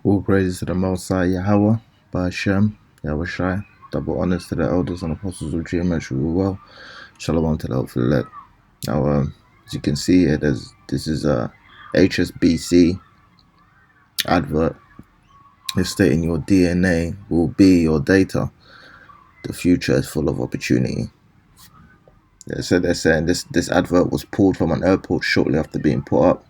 All praises to the Most High Yahweh, by Hashem, Yahweh Shai. Double honors to the elders and apostles of GMH who were well. Shalom to the helpful elect. Now, as you can see here, this is a HSBC advert. It's stating your DNA will be your data. The future is full of opportunity. Yeah, so they're saying this advert was pulled from an airport shortly after being put up.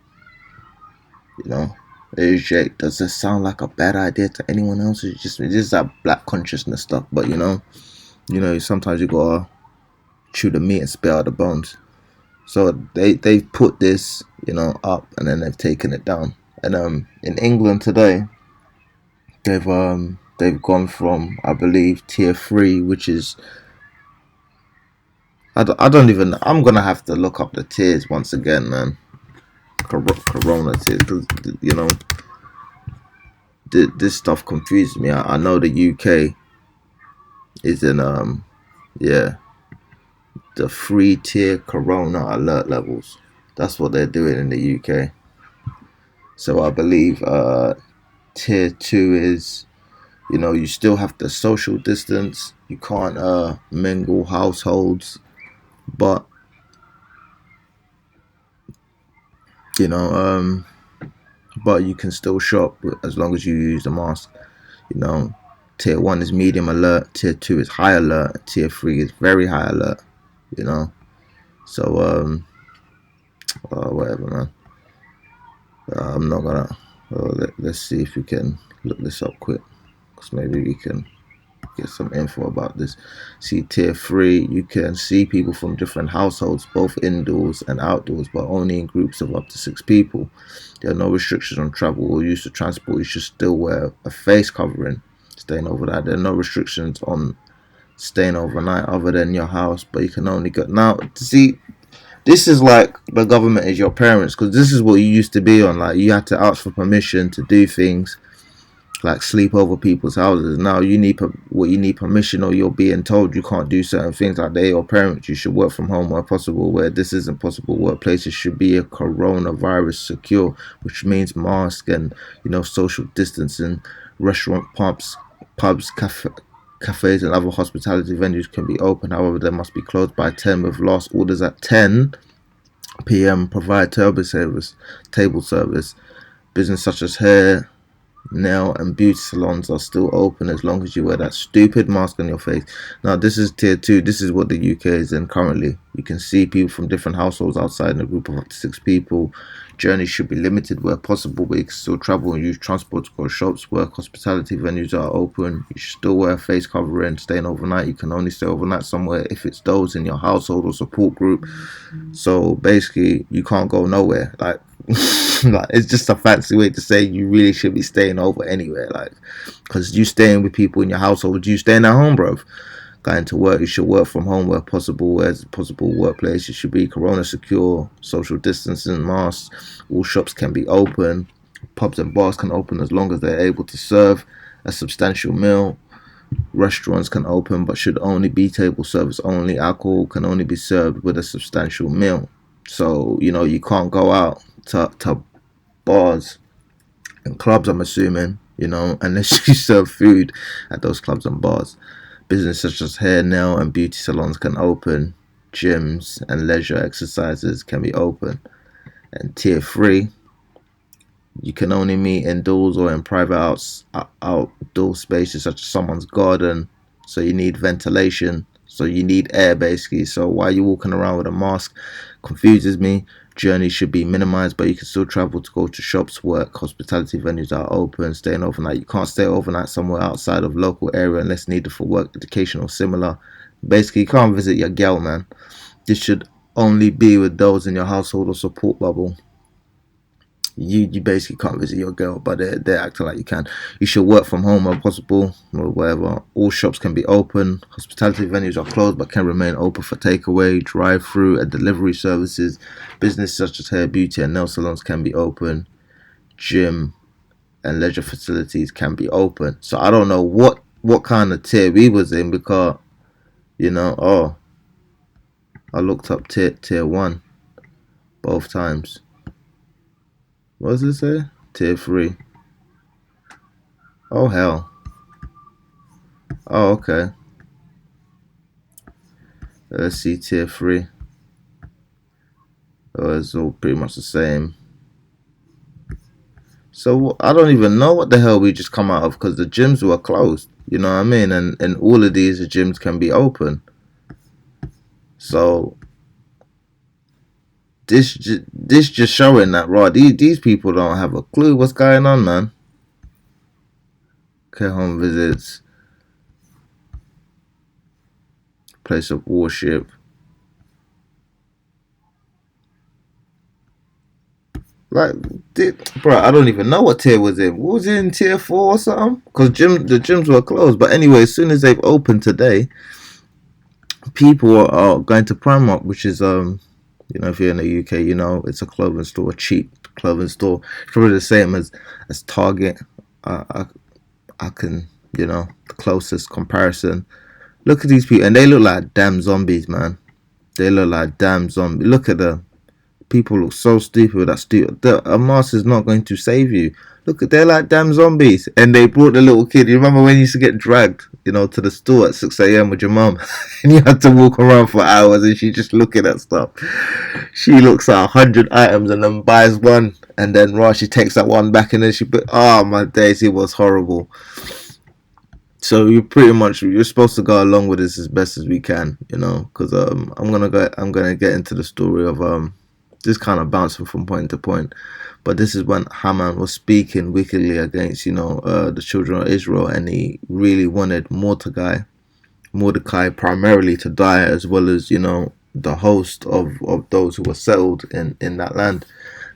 You know, Jake, does this sound like a bad idea to anyone else? It's just that black consciousness stuff. But sometimes you gotta chew the meat and spit out the bones. So they put this up and then they've taken it down. And in England today, they've gone from, I believe, tier 3, which is I don't even, I'm gonna have to look up the tiers once again, man. Corona tiers, because this stuff confuses me. I know the UK is in yeah, the 3-tier Corona alert levels. That's what they're doing in the UK. So I believe tier 2 is, you still have to social distance. You can't mingle households, but you know but you can still shop as long as you use a mask. Tier 1 is medium alert, tier 2 is high alert, tier 3 is very high alert. So whatever, man. I'm not gonna let's see if we can look this up quick, because maybe we can get some info about this. See, tier 3, you can see people from different households, both indoors and outdoors, but only in groups of up to 6 people. There are no restrictions on travel or use of transport. You should still wear a face covering staying over that. There are no restrictions on staying overnight other than your house, but you can only go now. See, this is like the government is your parents, because this is what you used to be on. Like, you had to ask for permission to do things like sleep over people's houses. Now you need permission, or you're being told you can't do certain things. Like, they're your parents. You should work from home where possible. Where this isn't possible, workplaces should be a coronavirus secure, which means mask and social distancing. Restaurant, pubs, cafes and other hospitality venues can be open. However, they must be closed by 10 with last orders at 10 p.m. Provide table service. Business such as hair, nail and beauty salons are still open as long as you wear that stupid mask on your face. Now, this is tier 2. This is what the UK is in currently. You can see people from different households outside in a group of up to 6 people. Journeys should be limited where possible, but you can still travel and use transport to go to shops. Work hospitality venues are open. You should still wear a face covering. Staying overnight, you can only stay overnight somewhere if it's those in your household or support group. So basically, you can't go nowhere. Like, like, it's just a fancy way to say you really should be staying over anywhere. Like, because you staying with people in your household, you staying at home, bro. Going to work, you should work from home where possible. Where's possible workplace, you should be corona secure, social distancing, masks. All shops can be open. Pubs and bars can open as long as they're able to serve a substantial meal. Restaurants can open but should only be table service only. Alcohol can only be served with a substantial meal. So, you can't go out to bars and clubs, I'm assuming, unless you serve food at those clubs and bars. Business such as hair, nail and beauty salons can open. Gyms and leisure exercises can be open. And tier 3, you can only meet indoors or in private outdoor spaces such as someone's garden. So you need ventilation. So you need air, basically. So why are you walking around with a mask? Confuses me. Journeys should be minimized, but you can still travel to go to shops, work, hospitality venues are open. Staying overnight, you can't stay overnight somewhere outside of local area unless needed for work, education or similar. Basically, you can't visit your girl, man. This should only be with those in your household or support bubble. You basically can't visit your girl, but they're acting like you can. You should work from home where possible, or whatever. All shops can be open. Hospitality venues are closed but can remain open for takeaway, drive-through, and delivery services. Business such as hair, beauty, and nail salons can be open. Gym and leisure facilities can be open. So I don't know what kind of tier we was in, because I looked up tier 1 both times. What does it say? Tier 3. Oh hell. Oh okay. Let's see tier three. Oh, it's all pretty much the same. So I don't even know what the hell we just come out of because the gyms were closed. You know what I mean? And all of these gyms can be open. So this just showing that right. These people don't have a clue what's going on, man. Care home visits, place of worship. Like, bro, I don't even know what tier was in. What was it in tier four or something? Because the gyms were closed. But anyway, as soon as they've opened today, people are going to Primark, which is if you're in the UK, it's a clothing store, a cheap clothing store. It's probably the same as Target. I can, the closest comparison. Look at these people, and they look like damn zombies, man. They look like damn zombies. Look at them. People look so stupid with that stupid. A mask is not going to save you. Look, they're like damn zombies. And they brought the little kid. You remember when you used to get dragged, to the store at 6 a.m. with your mum, and you had to walk around for hours, and she just looking at stuff. She looks at 100 items and then buys one, and then she takes that one back, and then she put. Oh my days, it was horrible. So you're supposed to go along with this as best as we can, because I'm gonna get into the story of just kind of bouncing from point to point. But this is when Haman was speaking wickedly against, the children of Israel, and he really wanted Mordecai primarily to die, as well as, the host of those who were settled in that land.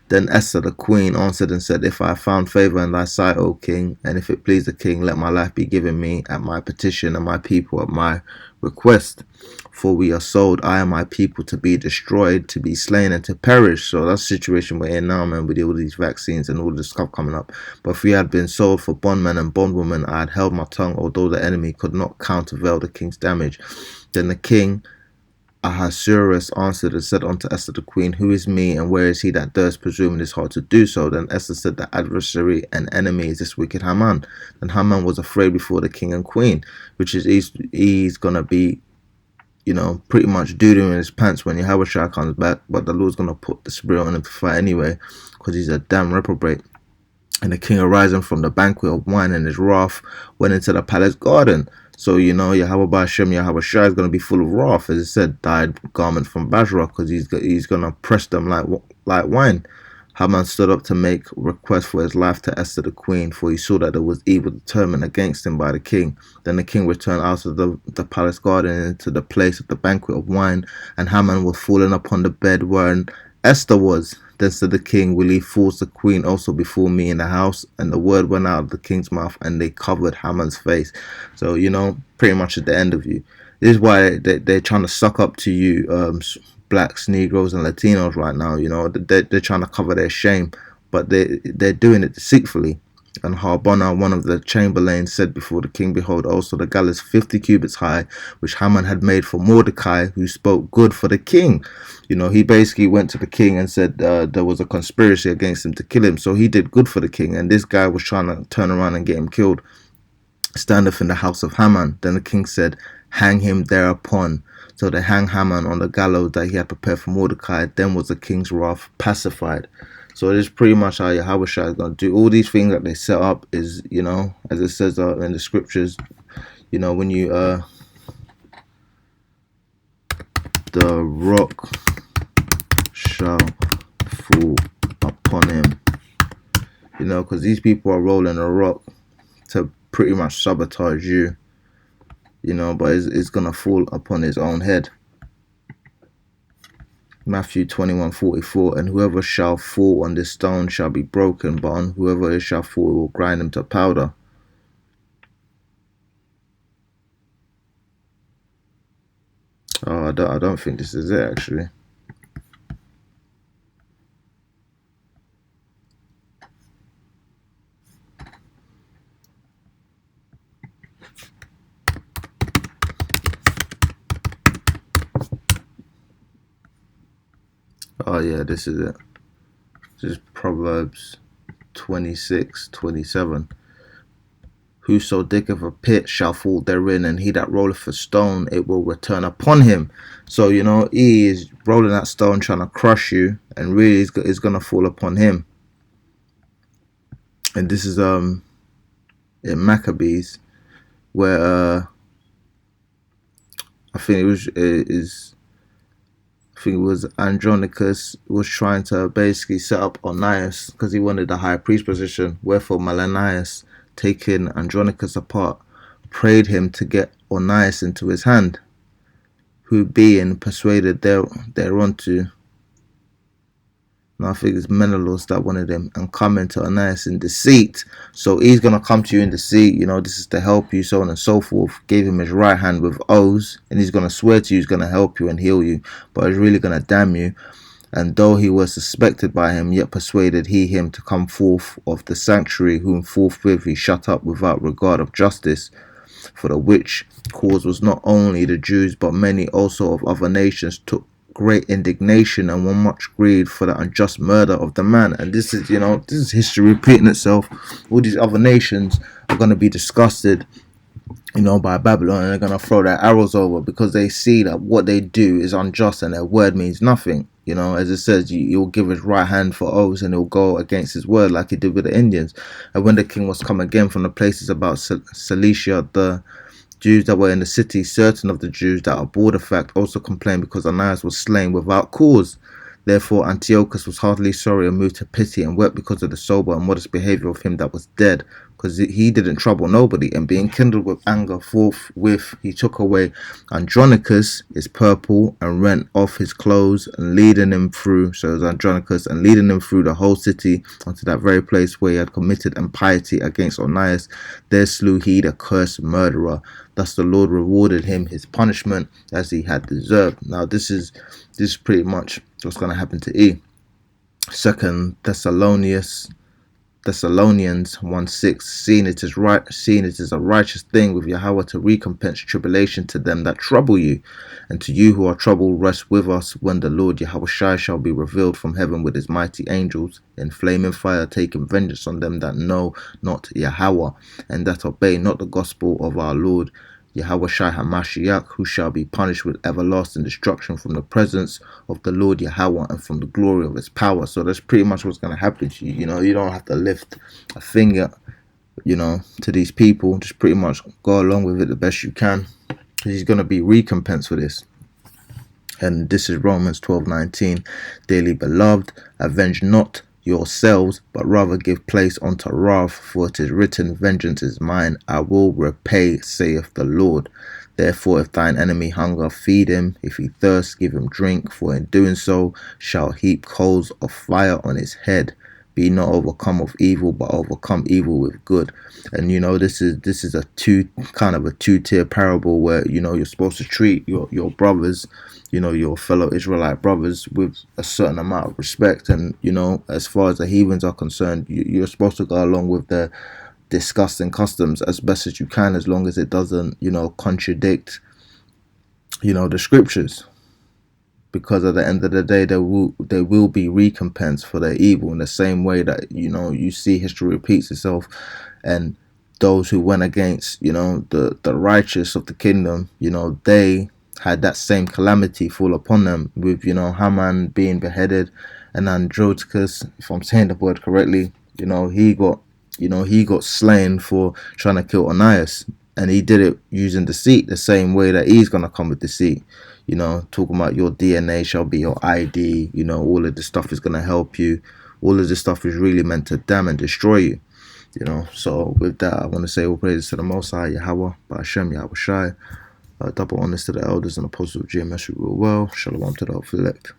Then Esther the queen answered and said, If I have found favor in thy sight, O king, and if it please the king, let my life be given me at my petition, and my people at my request. For we are sold, I and my people, to be destroyed, to be slain, and to perish. So that's the situation we're in now, man, with all these vaccines and all this stuff coming up. But if we had been sold for bondmen and bondwomen, I had held my tongue, although the enemy could not countervail the king's damage. Then the king Ahasuerus answered and said unto Esther the queen, Who is me, and where is he that durst presume in his heart to do so? Then Esther said, The adversary and enemy is this wicked Haman. Then Haman was afraid before the king and queen, which is he's gonna be, pretty much doo-doo in his pants when Yahushua comes back. But the Lord's gonna put the spirit on him to fight anyway, because he's a damn reprobate. And the king, arising from the banquet of wine in his wrath, went into the palace garden. So, Yahweh Hashem, Yahweh Shai is going to be full of wrath, as it said, dyed garment from Basra, because he's going to press them like wine. Haman stood up to make request for his life to Esther the queen, for he saw that there was evil determined against him by the king. Then the king returned out of the palace garden into the place of the banquet of wine, and Haman was fallen upon the bed wherein Esther was. Then said the king, Will he force the queen also before me in the house? And the word went out of the king's mouth, and they covered Haman's face. So, pretty much at the end of you. This is why they're trying to suck up to you, blacks, Negroes, and Latinos right now. They're trying to cover their shame, but they're doing it deceitfully. And Harbona, one of the chamberlains, said before the king, Behold, also the gallows 50 cubits high, which Haman had made for Mordecai, who spoke good for the king. He basically went to the king and said there was a conspiracy against him to kill him. So he did good for the king, and this guy was trying to turn around and get him killed. Standeth in the house of Haman. Then the king said, Hang him thereupon. So they hang Haman on the gallows that he had prepared for Mordecai. Then was the king's wrath pacified. So it is pretty much how Yahweh is going to do. All these things that they set up is, as it says in the scriptures, when you, the rock shall fall upon him. Because these people are rolling a rock to pretty much sabotage you, but it's going to fall upon his own head. Matthew 21:44, and whoever shall fall on this stone shall be broken, but on whoever it shall fall, it will grind him to powder. Oh, I don't think this is it, actually. Oh yeah, this is it. This is Proverbs 26:27. Whoso diggeth a pit shall fall therein, and he that rolleth a stone, it will return upon him. So, he is rolling that stone trying to crush you, and really is going to fall upon him. And this is in Maccabees, where I think it was Andronicus was trying to basically set up Onias because he wanted the high priest position. Wherefore Melanias, taking Andronicus apart, prayed him to get Onias into his hand, who being persuaded thereunto, and I think it's Menelaus that wanted him, and coming to Onias in deceit. So he's going to come to you in deceit, this is to help you, so on and so forth. Gave him his right hand with oaths, and he's going to swear to you he's going to help you and heal you, but he's really going to damn you. And though he was suspected by him, yet persuaded he him to come forth of the sanctuary, whom forthwith he shut up without regard of justice. For the which cause was not only the Jews, but many also of other nations took great indignation and were much grieved for the unjust murder of the man. And this is history repeating itself. All these other nations are going to be disgusted, by Babylon, and they're going to throw their arrows over because they see that what they do is unjust and their word means nothing. As it says, you'll give his right hand for oaths and he'll go against his word like he did with the Indians. And when the king was come again from the places about Cilicia, the Jews that were in the city, certain of the Jews that abhorred the fact, also complained because Onias was slain without cause. Therefore Antiochus was heartily sorry and moved to pity, and wept because of the sober and modest behaviour of him that was dead, because he didn't trouble nobody. And being kindled with anger, forthwith he took away Andronicus his purple, and rent off his clothes, and leading him through, so it was Andronicus, and leading him through the whole city unto that very place where he had committed impiety against Onias. There slew he the cursed murderer. Thus the Lord rewarded him his punishment as he had deserved. Now this is pretty much what's going to happen to E. Second Thessalonians 1:6, seeing it is a righteous thing with Yahweh to recompense tribulation to them that trouble you, and to you who are troubled rest with us when the Lord Yahweh shall be revealed from heaven with his mighty angels in flaming fire, taking vengeance on them that know not Yahweh, and that obey not the gospel of our Lord Yahweh Shai HaMashiach, who shall be punished with everlasting destruction from the presence of the Lord Yahweh and from the glory of his power. So that's pretty much what's going to happen to you. You don't have to lift a finger, to these people. Just pretty much go along with it the best you can. He's going to be recompensed for this. And this is Romans 12:19. Dearly beloved, avenge not yourselves, but rather give place unto wrath, for it is written, vengeance is mine, I will repay, saith the Lord. Therefore if thine enemy hunger, feed him, if he thirst, give him drink, for in doing so shall heap coals of fire on his head. Be not overcome of evil, but overcome evil with good. And this is a two-tier parable where you're supposed to treat your brothers, your fellow Israelite brothers, with a certain amount of respect. And as far as the heathens are concerned, you're supposed to go along with their disgusting customs as best as you can, as long as it doesn't contradict the scriptures. Because at the end of the day, there will be recompense for their evil, in the same way that you see history repeats itself, and those who went against the righteous of the kingdom, they had that same calamity fall upon them, with Haman being beheaded, and Andronicus, if I'm saying the word correctly, he got slain for trying to kill Onias, and he did it using deceit, the same way that he's gonna come with deceit. Talking about your DNA shall be your ID, all of this stuff is going to help you. All of this stuff is really meant to damn and destroy you, So with that, I want to say all praises to the Most High, Yahweh, Ba'ashem, Yahweh Shai. Double honors to the elders and apostles of GMS who rule well. Shalom to the elect.